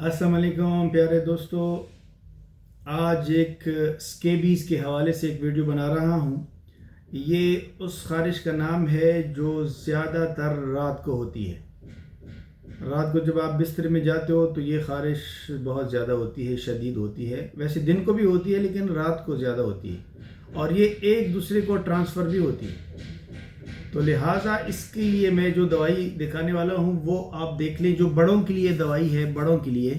अस्सलाम वालेकुम प्यारे दोस्तों। आज एक स्केबीज़ के हवाले से एक वीडियो बना रहा हूँ। ये उस ख़ारिश का नाम है जो ज़्यादातर रात को होती है। रात को जब आप बिस्तर में जाते हो तो ये ख़ारिश बहुत ज़्यादा होती है, शदीद होती है। वैसे दिन को भी होती है लेकिन रात को ज़्यादा होती है और ये एक दूसरे को ट्रांसफ़र भी होती है। तो लिहाजा इसके लिए मैं जो दवाई दिखाने वाला हूँ वो आप देख लें। जो बड़ों के लिए दवाई है, बड़ों के लिए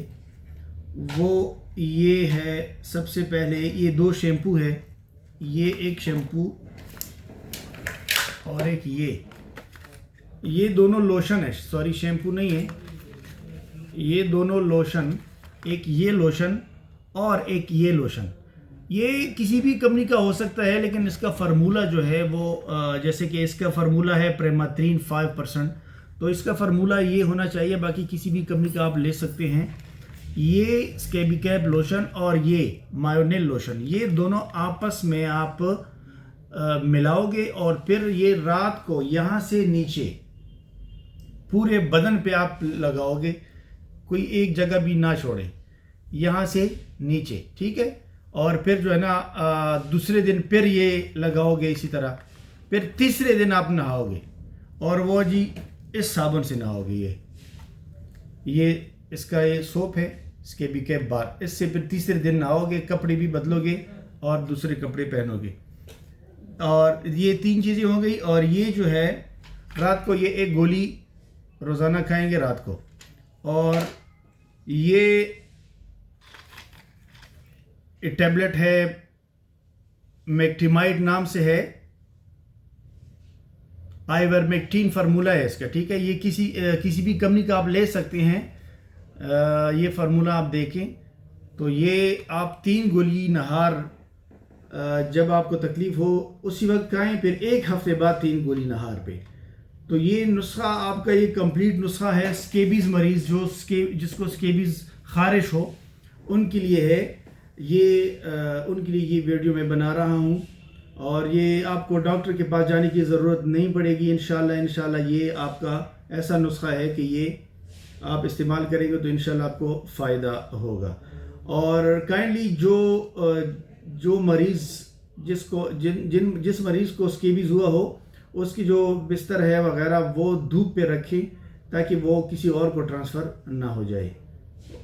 वो ये है। सबसे पहले ये दो शैम्पू है, ये एक शैम्पू और एक ये दोनों लोशन है। सॉरी, शैम्पू नहीं है, ये दोनों लोशन, एक ये लोशन और एक ये लोशन। ये किसी भी कंपनी का हो सकता है लेकिन इसका फार्मूला जो है वो जैसे कि इसका फार्मूला है प्रेमात्रीन 5%, तो इसका फार्मूला ये होना चाहिए। बाकी किसी भी कंपनी का आप ले सकते हैं। ये स्केबीकैप लोशन और ये मायोनेल लोशन, ये दोनों आपस में आप मिलाओगे और फिर ये रात को यहाँ से नीचे पूरे बदन पे आप लगाओगे, कोई एक जगह भी ना छोड़े, यहाँ से नीचे, ठीक है। और फिर जो है ना दूसरे दिन फिर ये लगाओगे इसी तरह। फिर तीसरे दिन आप नहाओगे और वो जी इस साबुन से नहाओगे। ये इसका ये सोप है स्केबीकैप बार। इससे फिर तीसरे दिन नहाओगे, कपड़े भी बदलोगे और दूसरे कपड़े पहनोगे। और ये तीन चीज़ें हो गई। और ये जो है रात को ये एक गोली रोज़ाना खाएंगे रात को। और ये टैबलेट है, मैक्टिमाइड नाम से है, आइवरमेक्टिन फार्मूला है इसका, ठीक है। ये किसी भी कंपनी का आप ले सकते हैं। ये फार्मूला आप देखें तो ये आप 3 गोली नहार जब आपको तकलीफ़ हो उसी वक्त खाएं, फिर एक हफ्ते बाद 3 गोली नहार पे। तो ये नुस्खा आपका ये कंप्लीट नुस्खा है स्केबीज़ मरीज़ जिसको स्केबीज़ ख़ारिश हो उनके लिए है। उनके लिए ये वीडियो मैं बना रहा हूँ और ये आपको डॉक्टर के पास जाने की ज़रूरत नहीं पड़ेगी। इंशाल्लाह ये आपका ऐसा नुस्खा है कि ये आप इस्तेमाल करेंगे तो इंशाल्लाह आपको फ़ायदा होगा। और काइंडली जो मरीज़ जिस मरीज़ को स्केबीज़ हुआ हो उसकी जो बिस्तर है वगैरह वो धूप पे रखें ताकि वो किसी और को ट्रांसफ़र ना हो जाए।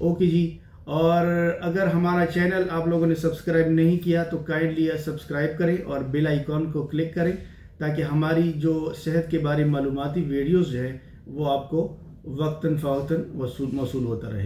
ओके जी। और अगर हमारा चैनल आप लोगों ने सब्सक्राइब नहीं किया तो काइंडली सब्सक्राइब करें और बेल आइकॉन को क्लिक करें ताकि हमारी जो सेहत के बारे में मालूमाती वीडियोज़ जो है वो आपको वक्तन फ़वक्तन मौसूल होता रहे।